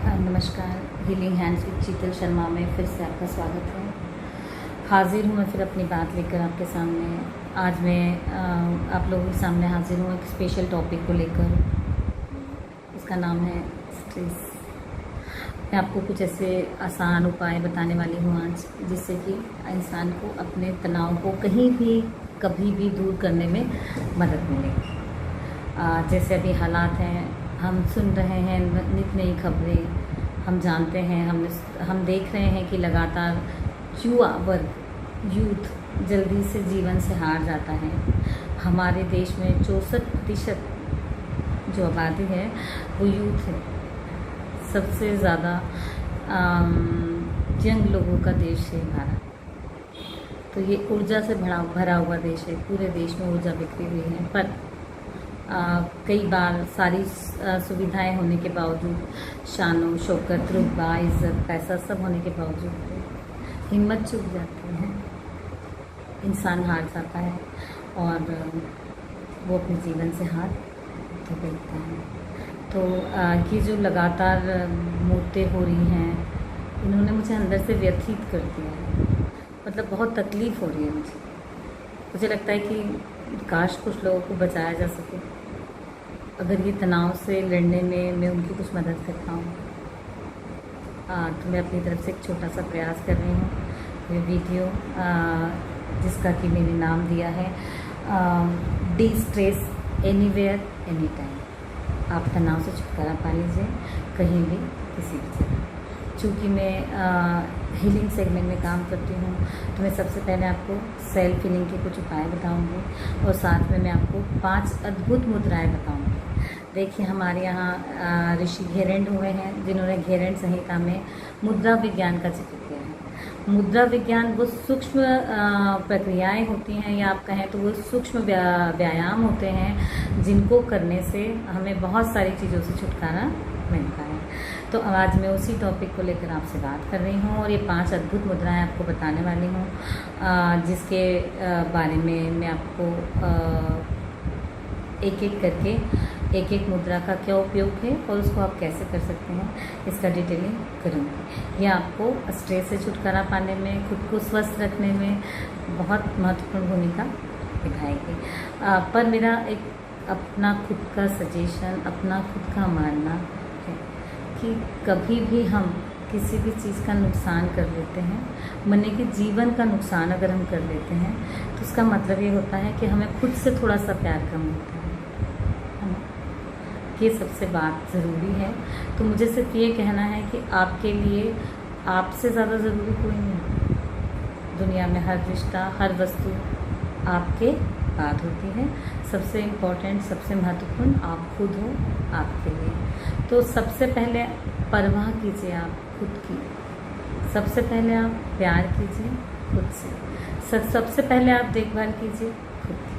नमस्कार। Healing hands with शीतल शर्मा में फिर से आपका स्वागत है। हाजिर हूँ मैं फिर अपनी बात लेकर आपके सामने। आज मैं आप लोगों के सामने हाजिर हूँ एक स्पेशल टॉपिक को लेकर। इसका नाम है स्ट्रेस। मैं आपको कुछ ऐसे आसान उपाय बताने वाली हूँ आज, जिससे कि इंसान को अपने तनाव को कहीं भी कभी भी दूर करने में मदद मिले। जैसे अभी हालात हैं, हम सुन रहे हैं नित नई खबरें, हम जानते हैं, हम देख रहे हैं कि लगातार युवा वर्ग यूथ जल्दी से जीवन से हार जाता है। हमारे देश में 64% जो आबादी है वो यूथ है। सबसे ज़्यादा यंग लोगों का देश है भारत। तो ये ऊर्जा से भरा हुआ देश है। पूरे देश में ऊर्जा बिखरी हुई है, पर कई बार सारी सुविधाएं होने के बावजूद, शानो शौकत, रुतबा, इज़्ज़त, पैसा सब होने के बावजूद हिम्मत चूक जाती है। इंसान हार जाता है और वो अपने जीवन से हाथ धो देता है। तो ये जो लगातार मौतें हो रही हैं, इन्होंने मुझे अंदर से व्यथित कर दिया है। मतलब बहुत तकलीफ़ हो रही है मुझे लगता है कि काश कुछ लोगों को बचाया जा सके। अगर ये तनाव से लड़ने में मैं उनकी कुछ मदद कर पाऊँ, तो मैं अपनी तरफ से एक छोटा सा प्रयास कर रही हूँ। ये वीडियो जिसका कि मैंने नाम दिया है D stress anywhere any time. आप तनाव से छुटकारा पा लीजिए कहीं भी किसी भी जगह। चूँकि मैं हीलिंग सेगमेंट में काम करती हूँ, तो मैं सबसे पहले आपको सेल्फ हीलिंग के कुछ उपाय बताऊँगी और साथ में मैं आपको 5 अद्भुत मुद्राएं बताऊँगी। देखिए, हमारे यहाँ ऋषि घेरंड हुए हैं, जिन्होंने घेरंड संहिता में मुद्रा विज्ञान का जिक्र किया है। मुद्रा विज्ञान वो सूक्ष्म प्रक्रियाएं होती हैं, या आप कहें तो वो सूक्ष्म व्यायाम होते हैं, जिनको करने से हमें बहुत सारी चीज़ों से छुटकारा मिलता है। तो आज मैं उसी टॉपिक को लेकर आपसे बात कर रही हूँ और ये 5 अद्भुत मुद्राएं आपको बताने वाली हूँ, जिसके बारे में मैं आपको एक एक करके एक मुद्रा का क्या उपयोग है और उसको आप कैसे कर सकते हैं, इसका डिटेलिंग करूँगी। ये आपको स्ट्रेस से छुटकारा पाने में, खुद को स्वस्थ रखने में बहुत महत्वपूर्ण भूमिका निभाएगी। पर मेरा एक अपना खुद का सजेशन, अपना खुद का मानना है कि कभी भी हम किसी भी चीज़ का नुकसान कर लेते हैं, माने कि जीवन का नुकसान अगर हम कर लेते हैं, तो उसका मतलब ये होता है कि हमें खुद से थोड़ा सा प्यार कम होता है ना। ये सबसे बात ज़रूरी है। तो मुझे सिर्फ ये कहना है कि आपके लिए आपसे ज़्यादा ज़रूरी कोई नहीं। दुनिया में हर रिश्ता, हर वस्तु आपके बाद होती है। सबसे इम्पोर्टेंट, सबसे महत्वपूर्ण आप खुद हो, आपके लिए। तो सबसे पहले परवाह कीजिए आप खुद की। सबसे पहले आप प्यार कीजिए खुद से। सबसे पहले आप देखभाल कीजिए खुद की।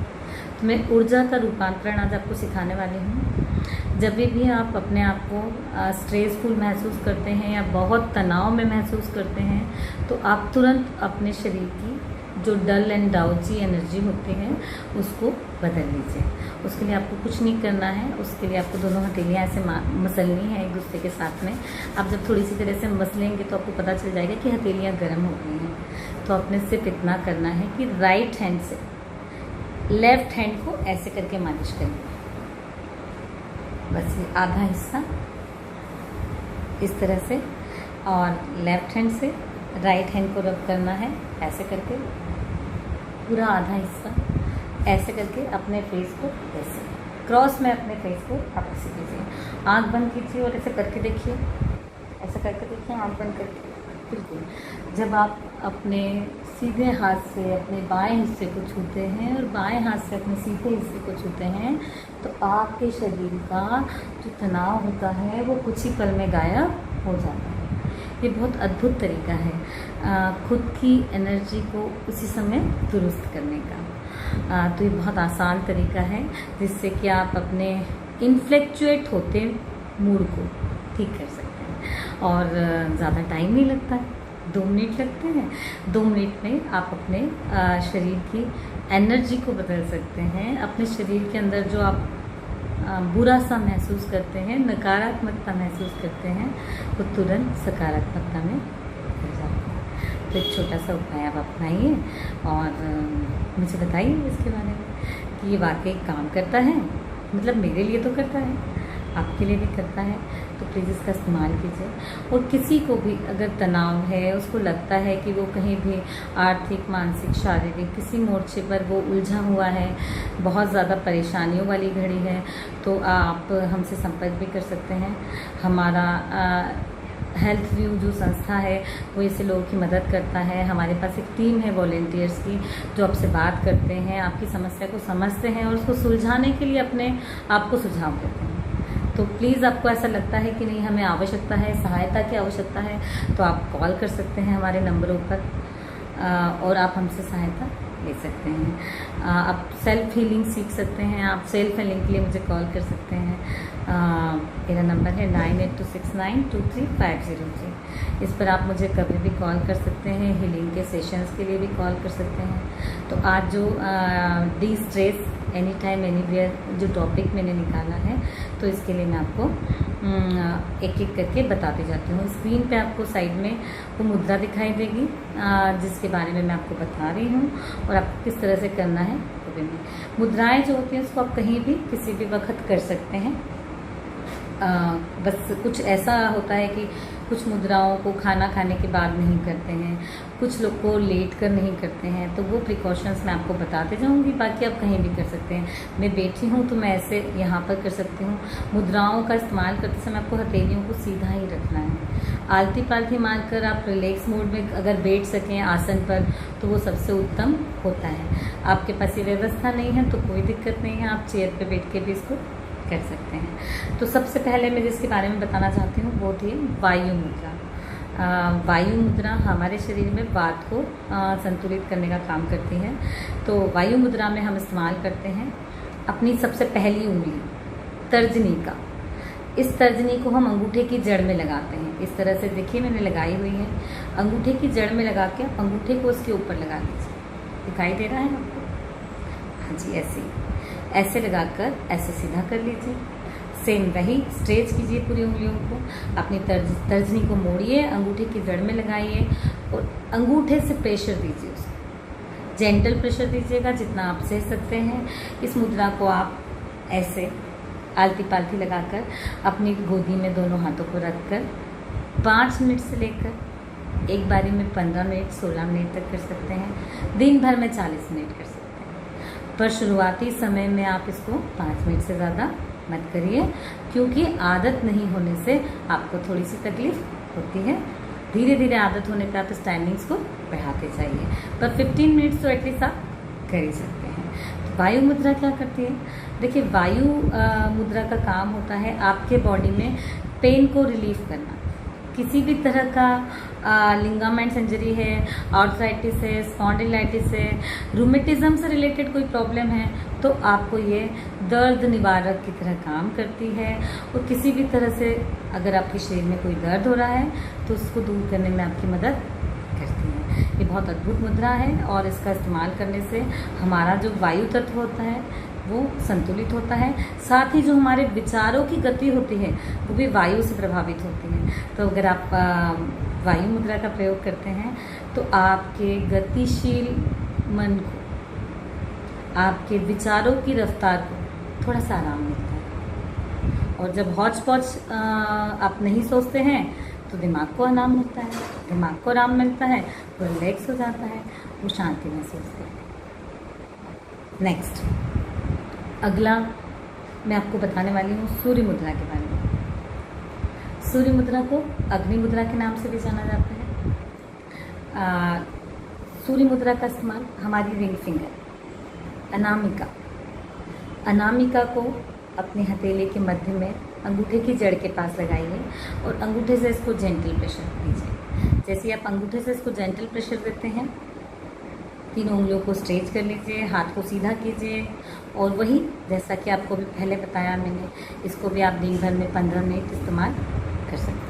तो मैं ऊर्जा का रूपांतरण आज आपको सिखाने वाली हूँ। जब भी आप अपने आप को स्ट्रेसफुल महसूस करते हैं या बहुत तनाव में महसूस करते हैं, तो आप तुरंत अपने शरीर की जो डल एंड डाउची एनर्जी होती है उसको बदल लीजिए। उसके लिए आपको कुछ नहीं करना है। उसके लिए आपको दोनों हथेलियाँ ऐसे मसलनी है एक दूसरे के साथ में। आप जब थोड़ी सी तरह से मसलेंगे तो आपको पता चल जाएगा कि हथेलियाँ गर्म हो गई हैं। तो आपने सिर्फ इतना करना है कि राइट हैंड से लेफ़्ट हैंड को ऐसे करके मालिश करेंगे। बस ये आधा हिस्सा इस तरह से, और लेफ़्ट हैंड से राइट हैंड को रब करना है ऐसे करके। पूरा आधा हिस्सा ऐसे करके अपने फेस को ऐसे क्रॉस में अपने फेस को आप ऐसे कीजिए। आँख बंद कीजिए और ऐसे करके देखिए, ऐसे करके देखिए, आँख बंद करके। बिल्कुल जब आप अपने सीधे हाथ से अपने बाएं हिस्से को छूते हैं और बाएं हाथ से अपने सीधे हिस्से को छूते हैं, तो आपके शरीर का जो तनाव होता है वो कुछ ही पल में गायब हो जाता है। ये बहुत अद्भुत तरीका है खुद की एनर्जी को उसी समय दुरुस्त करने का। तो ये बहुत आसान तरीका है, जिससे कि आप अपने इन्फ्लेक्चुएट होते मूड को ठीक कर सकते हैं। और ज़्यादा टाइम नहीं लगता है, 2 मिनट लगते हैं। 2 मिनट में आप अपने शरीर की एनर्जी को बदल सकते हैं। अपने शरीर के अंदर जो आप बुरा सा महसूस करते हैं, नकारात्मकता महसूस करते हैं, वो तुरंत सकारात्मकता में हो जाते हैं। तो एक छोटा सा उपाय आप अपनाइए और मुझे बताइए इसके बारे में कि ये वाकई काम करता है। मतलब मेरे लिए तो करता है, आपके लिए भी करता है, तो प्लीज़ इसका इस्तेमाल कीजिए। और किसी को भी अगर तनाव है, उसको लगता है कि वो कहीं भी आर्थिक, मानसिक, शारीरिक किसी मोर्चे पर वो उलझा हुआ है, बहुत ज़्यादा परेशानियों वाली घड़ी है, तो आप हमसे संपर्क भी कर सकते हैं। हमारा हेल्थ व्यू जो संस्था है वो ऐसे लोगों की मदद करता है। हमारे पास एक टीम है वॉलेंटियर्स की जो आपसे बात करते हैं, आपकी समस्या को समझते हैं और उसको सुलझाने के लिए अपने आपको सुझाव देते हैं। तो प्लीज़ आपको ऐसा लगता है कि नहीं हमें आवश्यकता है, सहायता की आवश्यकता है, तो आप कॉल कर सकते हैं हमारे नंबरों पर और आप हमसे सहायता ले सकते हैं। आप सेल्फ हीलिंग सीख सकते हैं। आप सेल्फ हीलिंग के लिए मुझे कॉल कर सकते हैं। मेरा नंबर है 9826923503। इस पर आप मुझे कभी भी कॉल कर सकते हैं। हीलिंग के सेशंस के लिए भी कॉल कर सकते हैं। तो आज जो D stress any time anywhere जो टॉपिक मैंने निकाला है, तो इसके लिए मैं आपको एक एक करके बताती जाती हूँ। स्क्रीन पे आपको साइड में वो मुद्रा दिखाई देगी जिसके बारे में मैं आपको बता रही हूँ और आपको किस तरह से करना है। मुद्राएं जो होती हैं उसको आप कहीं भी किसी भी वक्त कर सकते हैं। बस कुछ ऐसा होता है कि कुछ मुद्राओं को खाना खाने के बाद नहीं करते हैं, कुछ लोग को लेट कर नहीं करते हैं, तो वो प्रिकॉशंस मैं आपको बताते जाऊंगी। बाकी आप कहीं भी कर सकते हैं। मैं बैठी हूँ तो मैं ऐसे यहाँ पर कर सकती हूँ। मुद्राओं का इस्तेमाल करते समय आपको हथेलियों को सीधा ही रखना है। आलती पालती मारकर आप रिलैक्स मोड में अगर बैठ सकें आसन पर तो वो सबसे उत्तम होता है। आपके पास ये व्यवस्था नहीं है तो कोई दिक्कत नहीं है, आप चेयर पर बैठ के भी इसको कर सकते हैं। तो सबसे पहले मैं जिसके बारे में बताना चाहती हूँ वो थी वायु मुद्रा। वायु मुद्रा हमारे शरीर में वात को संतुलित करने का काम करती है। तो वायु मुद्रा में हम इस्तेमाल करते हैं अपनी सबसे पहली उंगली तर्जनी का। इस तर्जनी को हम अंगूठे की जड़ में लगाते हैं। इस तरह से देखिए मैंने लगाई हुई है। अंगूठे की जड़ में लगा के आप अंगूठे को उसके ऊपर लगा दीजिए। दिखाई दे रहा है आपको? हाँ जी, ऐसे ऐसे लगाकर ऐसे सीधा कर लीजिए। सेम वही स्ट्रेच कीजिए पूरी उंगलियों को। अपनी तर्जनी को मोड़िए, अंगूठे की जड़ में लगाइए और अंगूठे से प्रेशर दीजिए उसको। जेंटल प्रेशर दीजिएगा जितना आप सह सकते हैं। इस मुद्रा को आप ऐसे आलती पालती लगाकर अपनी गोदी में दोनों हाथों को रखकर 5 मिनट से लेकर एक बारी में 15 मिनट 16 मिनट तक कर सकते हैं। दिन भर में 40 मिनट कर सकते हैं। पर शुरुआती समय में आप इसको 5 मिनट से ज़्यादा मत करिए, क्योंकि आदत नहीं होने से आपको थोड़ी सी तकलीफ होती है। धीरे धीरे आदत होने पर आप इस टाइमिंग्स को बढ़ाते जाइए, पर 15 मिनट्स तो एटलीस्ट आप कर ही सकते हैं। तो वायु मुद्रा क्या करती है? देखिए, वायु मुद्रा का काम होता है आपके बॉडी में पेन को रिलीफ करना। किसी भी तरह का लिगामेंट्स इंजरी है, आर्थराइटिस है, स्पॉन्डिलाइटिस है, रूमेटिज्म से रिलेटेड कोई प्रॉब्लम है, तो आपको ये दर्द निवारक की तरह काम करती है। और किसी भी तरह से अगर आपके शरीर में कोई दर्द हो रहा है तो उसको दूर करने में आपकी मदद करती है। ये बहुत अद्भुत मुद्रा है और इसका इस्तेमाल करने से हमारा जो वायु तत्व होता है वो संतुलित होता है। साथ ही जो हमारे विचारों की गति होती है वो भी वायु से प्रभावित होती है। तो अगर आप वायु मुद्रा का प्रयोग करते हैं तो आपके गतिशील मन को, आपके विचारों की रफ्तार को थोड़ा सा आराम मिलता है। और जब हौच पौच आप नहीं सोचते हैं तो दिमाग को आराम मिलता है। दिमाग को आराम मिलता है तो रिलैक्स हो जाता है, वो शांति महसूस करते हैं। नेक्स्ट, अगला मैं आपको बताने वाली हूँ सूर्य मुद्रा के बारे में। सूर्य मुद्रा को अग्नि मुद्रा के नाम से भी जाना जाता है। सूर्य मुद्रा का इस्तेमाल हमारी रिंग फिंगर अनामिका को अपने हथेली के मध्य में अंगूठे की जड़ के पास लगाइए और अंगूठे से इसको जेंटल प्रेशर दीजिए। जैसे आप अंगूठे से इसको जेंटल प्रेशर देते हैं, तीनों उंगलियों को स्ट्रेच कर लीजिए, हाथ को सीधा कीजिए और वही जैसा कि आपको भी पहले बताया मैंने, इसको भी आप दिन भर में 15 मिनट इस्तेमाल कर सकते हैं।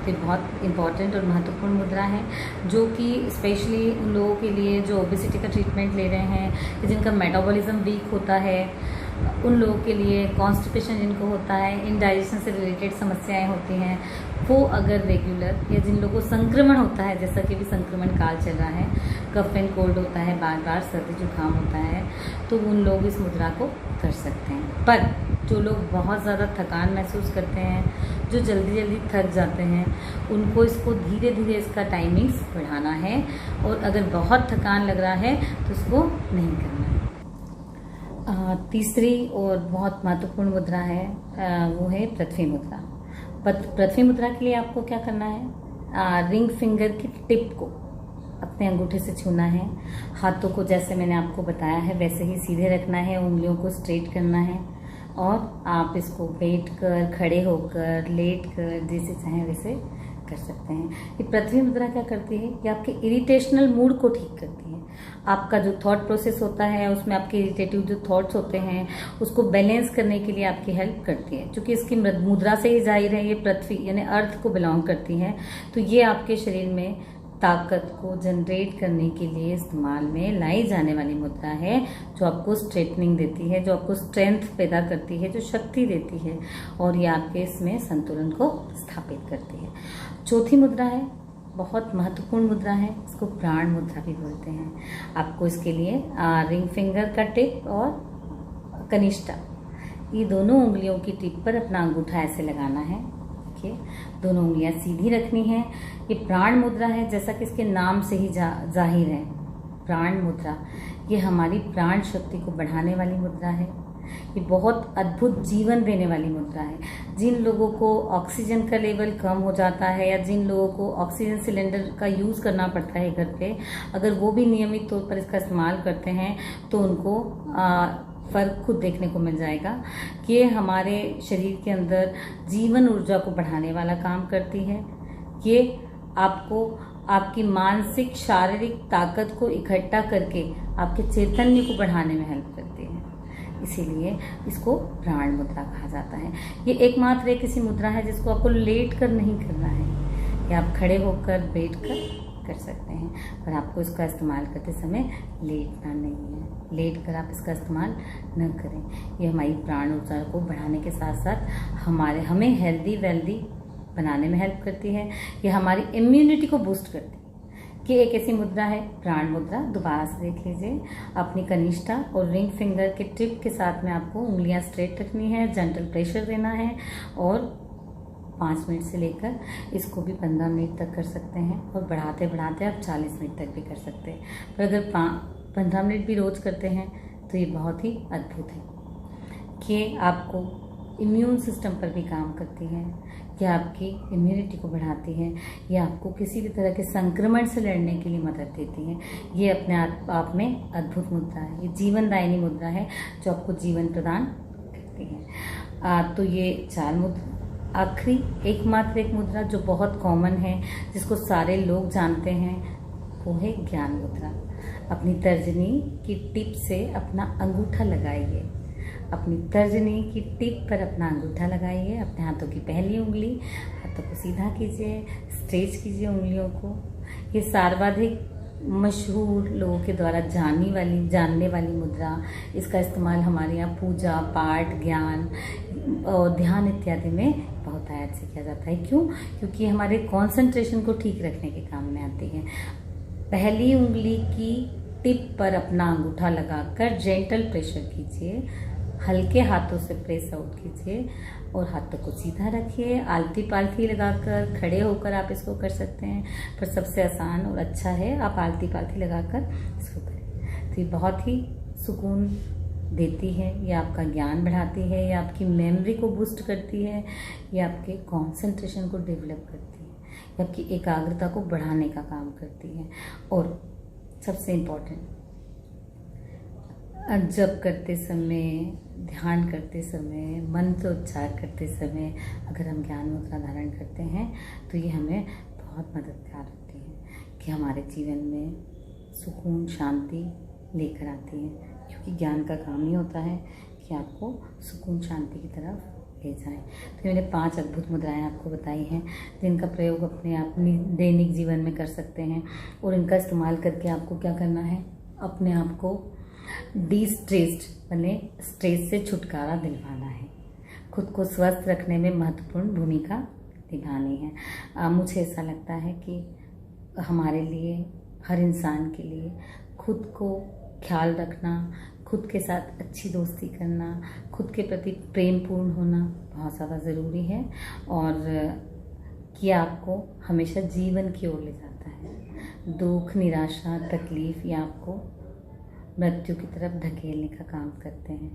तो बहुत इम्पॉर्टेंट और महत्वपूर्ण मुद्रा है जो कि स्पेशली उन लोगों के लिए जो ओबेसिटी का ट्रीटमेंट ले रहे हैं, जिनका मेटाबॉलिज्म वीक होता है, उन लोगों के लिए कॉन्स्टिपेशन जिनको होता है, इंडाइजेशन से रिलेटेड समस्याएं होती हैं, वो अगर रेगुलर, या जिन लोगों को संक्रमण होता है, जैसा कि भी संक्रमण काल चल रहा है, कफ एंड कोल्ड होता है, बार बार सर्दी जुकाम होता है, तो उन लोग इस मुद्रा को कर सकते हैं। पर जो लोग बहुत ज़्यादा थकान महसूस करते हैं, जो जल्दी जल्दी थक जाते हैं, उनको इसको धीरे धीरे इसका टाइमिंग्स बढ़ाना है, और अगर बहुत थकान लग रहा है तो इसको नहीं करना है। तीसरी और बहुत महत्वपूर्ण मुद्रा है, वो है पृथ्वी मुद्रा। पृथ्वी मुद्रा के लिए आपको क्या करना है, रिंग फिंगर की टिप को अपने अंगूठे से छूना है। हाथों को जैसे मैंने आपको बताया है वैसे ही सीधे रखना है, उंगलियों को स्ट्रेट करना है, और आप इसको बैठ कर, खड़े होकर, लेट कर, जैसे चाहें वैसे कर सकते हैं। ये पृथ्वी मुद्रा क्या करती है, ये आपके इरिटेशनल मूड को ठीक करती है। आपका जो थॉट प्रोसेस होता है, उसमें आपके इरिटेटिव जो थॉट्स होते हैं, उसको बैलेंस करने के लिए आपकी हेल्प करती है। क्योंकि इसकी मुद्रा से ही जाहिर है, ये पृथ्वी यानी अर्थ को बिलोंग करती है, तो ये आपके शरीर में ताकत को जनरेट करने के लिए इस्तेमाल में लाई जाने वाली मुद्रा है, जो आपको स्ट्रेटनिंग देती है, जो आपको स्ट्रेंथ पैदा करती है, जो शक्ति देती है, और ये आपके इसमें संतुलन को स्थापित करती है। चौथी मुद्रा है, बहुत महत्वपूर्ण मुद्रा है, इसको प्राण मुद्रा भी बोलते हैं। आपको इसके लिए रिंग फिंगर का टिप और कनिष्ठा, ये दोनों उंगलियों की टिप पर अपना अंगूठा ऐसे लगाना है। दोनों उंगलियां सीधी रखनी है। ये प्राण मुद्रा है, जैसा कि इसके नाम से ही जाहिर है, प्राण मुद्रा। ये हमारी प्राण शक्ति को बढ़ाने वाली मुद्रा है। ये बहुत अद्भुत जीवन देने वाली मुद्रा है। जिन लोगों को ऑक्सीजन का लेवल कम हो जाता है, या जिन लोगों को ऑक्सीजन सिलेंडर का यूज़ करना पड़ता है घर पे, अगर वो भी नियमित तौर पर इसका इस्तेमाल करते हैं तो उनको फ़र्क खुद देखने को मिल जाएगा कि ये हमारे शरीर के अंदर जीवन ऊर्जा को बढ़ाने वाला काम करती है। ये आपको आपकी मानसिक शारीरिक ताकत को इकट्ठा करके आपके चैतन्य को बढ़ाने में हेल्प करती है। इसीलिए इसको प्राण मुद्रा कहा जाता है। ये एकमात्र एक ऐसी मुद्रा है जिसको आपको लेट कर नहीं करना है, या आप खड़े होकर बैठ कर सकते हैं, पर आपको इसका इस्तेमाल करते समय लेटना नहीं है। लेट कर आप इसका इस्तेमाल न करें। ये हमारी प्राण ऊर्जा को बढ़ाने के साथ साथ हमें हेल्दी वेल्दी बनाने में हेल्प करती है। ये हमारी इम्यूनिटी को बूस्ट करती है। कि एक ऐसी मुद्रा है प्राण मुद्रा, दोबारा से देख लीजिए। अपनी कनिष्ठा और रिंग फिंगर के टिप के साथ में आपको उंगलियां स्ट्रेट रखनी है, जेंटल प्रेशर देना है, और 5 मिनट से लेकर इसको भी 15 मिनट तक कर सकते हैं, और बढ़ाते बढ़ाते आप 40 मिनट तक भी कर सकते हैं। पर अगर 15 मिनट भी रोज करते हैं तो ये बहुत ही अद्भुत है कि आपको इम्यून सिस्टम पर भी काम करती है, यह आपकी इम्यूनिटी को बढ़ाती है, यह आपको किसी भी तरह के संक्रमण से लड़ने के लिए मदद देती है। ये अपने आप में अद्भुत मुद्रा है। ये जीवनदायिनी मुद्रा है जो आपको जीवन प्रदान करती है। तो ये 4 मुद्रा। आखिरी एकमात्र एक मुद्रा जो बहुत कॉमन है, जिसको सारे लोग जानते हैं, वो है ज्ञान मुद्रा। अपनी तर्जनी की टिप से अपना अंगूठा लगाइए। अपनी तर्जनी की टिप पर अपना अंगूठा लगाइए। अपने हाथों की पहली उंगली, हाथों को सीधा कीजिए, स्ट्रेच कीजिए उंगलियों को। ये सर्वाधिक मशहूर लोगों के द्वारा जानने वाली मुद्रा। इसका इस्तेमाल हमारे यहाँ पूजा पाठ, ज्ञान और ध्यान इत्यादि में बहुत आयत से किया जाता है। क्यों? क्योंकि हमारे कंसंट्रेशन को ठीक रखने के काम में आती है। पहली उंगली की टिप पर अपना अंगूठा लगाकर जेंटल प्रेशर कीजिए, हल्के हाथों से प्रेस आउट कीजिए, और हाथों को सीधा रखिए। आलती पालती लगाकर खड़े होकर आप इसको कर सकते हैं, पर सबसे आसान और अच्छा है आप आलती पालती लगाकर इसको करें। तो ये बहुत ही सुकून देती है, ये आपका ज्ञान बढ़ाती है, ये आपकी मेमोरी को बूस्ट करती है, ये आपके कंसंट्रेशन को डेवलप करती है, ये आपकी एकाग्रता को बढ़ाने का काम करती है। और सबसे इम्पोर्टेंट, जप करते समय, ध्यान करते समय, मंत्र उच्चार करते समय अगर हम ज्ञान मुद्रा धारण करते हैं तो ये हमें बहुत मददगार होती है कि हमारे जीवन में सुकून शांति लेकर आती है। क्योंकि ज्ञान का काम ही होता है कि आपको सुकून शांति की तरफ ले जाएं। तो मैंने 5 अद्भुत मुद्राएं आपको बताई हैं, जिनका प्रयोग अपने दैनिक जीवन में कर सकते हैं। और इनका इस्तेमाल करके आपको क्या करना है, अपने आप को डी स्ट्रेस्ड बने, स्ट्रेस से छुटकारा दिलवाना है, खुद को स्वस्थ रखने में महत्वपूर्ण भूमिका निभानी है। मुझे ऐसा लगता है कि हमारे लिए, हर इंसान के लिए खुद को ख्याल रखना, खुद के साथ अच्छी दोस्ती करना, खुद के प्रति प्रेम पूर्ण होना बहुत ज़्यादा ज़रूरी है, और कि आपको हमेशा जीवन की ओर ले जाता है। दुख, निराशा, तकलीफ ये आपको मृत्यु की तरफ धकेलने का काम करते हैं।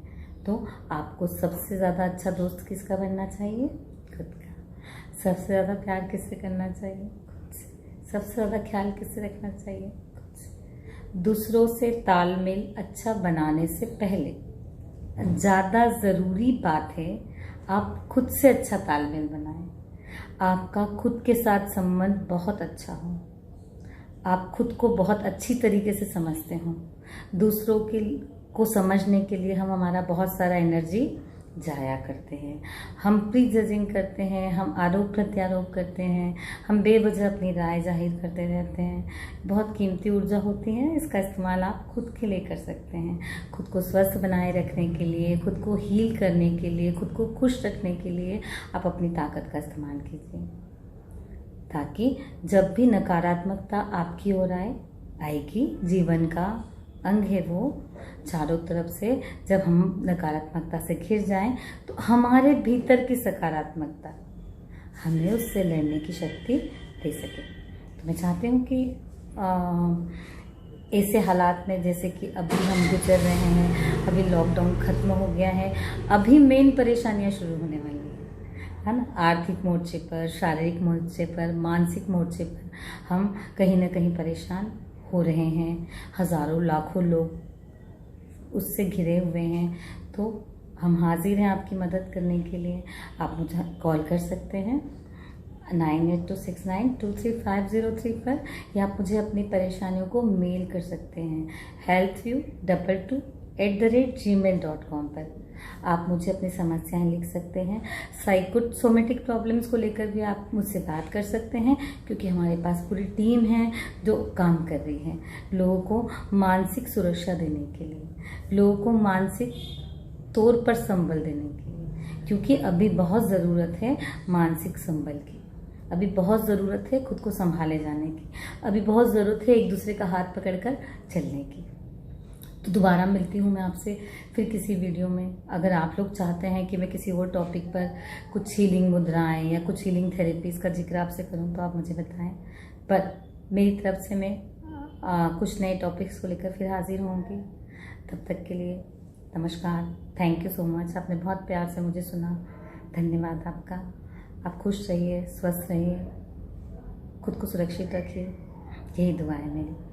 तो आपको सबसे ज़्यादा अच्छा दोस्त किसका बनना चाहिए? खुद का। सबसे ज़्यादा प्यार किससे करना चाहिए? खुद से। सबसे ज़्यादा ख्याल किससे रखना चाहिए? खुद से। दूसरों से तालमेल अच्छा बनाने से पहले ज़्यादा ज़रूरी बात है आप खुद से अच्छा तालमेल बनाएं। आपका खुद के साथ संबंध बहुत अच्छा हो, आप खुद को बहुत अच्छी तरीके से समझते हो। दूसरों को समझने के लिए हम हमारा बहुत सारा एनर्जी जाया करते हैं, हम प्री जजिंग करते हैं, हम आरोप प्रत्यारोप करते हैं, हम बेवजह अपनी राय जाहिर करते रहते हैं। बहुत कीमती ऊर्जा होती है, इसका इस्तेमाल आप खुद के लिए कर सकते हैं। खुद को स्वस्थ बनाए रखने के लिए, खुद को हील करने के लिए, खुद को खुश रखने के लिए आप अपनी ताकत का इस्तेमाल कीजिए, ताकि जब भी नकारात्मकता आपकी ओर आएगी, जीवन का अंग है वो, चारों तरफ से जब हम नकारात्मकता से घिर जाएं तो हमारे भीतर की सकारात्मकता हमें उससे लड़ने की शक्ति दे सके। तो मैं चाहती हूँ कि ऐसे हालात में, जैसे कि अभी हम गुजर रहे हैं, अभी लॉकडाउन खत्म हो गया है, अभी मेन परेशानियाँ शुरू होने वाली है ना। आर्थिक मोर्चे पर, शारीरिक मोर्चे पर, मानसिक मोर्चे पर हम कहीं ना कहीं परेशान हो रहे हैं। हज़ारों लाखों लोग उससे घिरे हुए हैं। तो हम हाजिर हैं आपकी मदद करने के लिए। आप मुझे कॉल कर सकते हैं 9826923503 पर, या आप मुझे अपनी परेशानियों को मेल कर सकते हैं healthview22@gmail.com पर। आप मुझे अपनी समस्याएं लिख सकते हैं। साइकोसोमेटिक प्रॉब्लम्स को लेकर भी आप मुझसे बात कर सकते हैं, क्योंकि हमारे पास पूरी टीम है जो काम कर रही है लोगों को मानसिक सुरक्षा देने के लिए, लोगों को मानसिक तौर पर संबल देने के लिए, क्योंकि अभी बहुत ज़रूरत है मानसिक संबल की, अभी बहुत ज़रूरत है खुद को संभाले जाने की, अभी बहुत ज़रूरत है एक दूसरे का हाथ पकड़कर चलने की। तो दोबारा मिलती हूँ मैं आपसे फिर किसी वीडियो में। अगर आप लोग चाहते हैं कि मैं किसी और टॉपिक पर कुछ हीलिंग मुद्राएं या कुछ हीलिंग थेरेपीज़ का जिक्र आपसे करूँ तो आप मुझे बताएं। पर मेरी तरफ से मैं कुछ नए टॉपिक्स को लेकर फिर हाजिर होंगी। तब तक के लिए नमस्कार, थैंक यू सो मच। आपने बहुत प्यार से मुझे सुना, धन्यवाद आपका। आप खुश रहिए, स्वस्थ रहिए, खुद को सुरक्षित रखिए, यही दुआ है मेरी।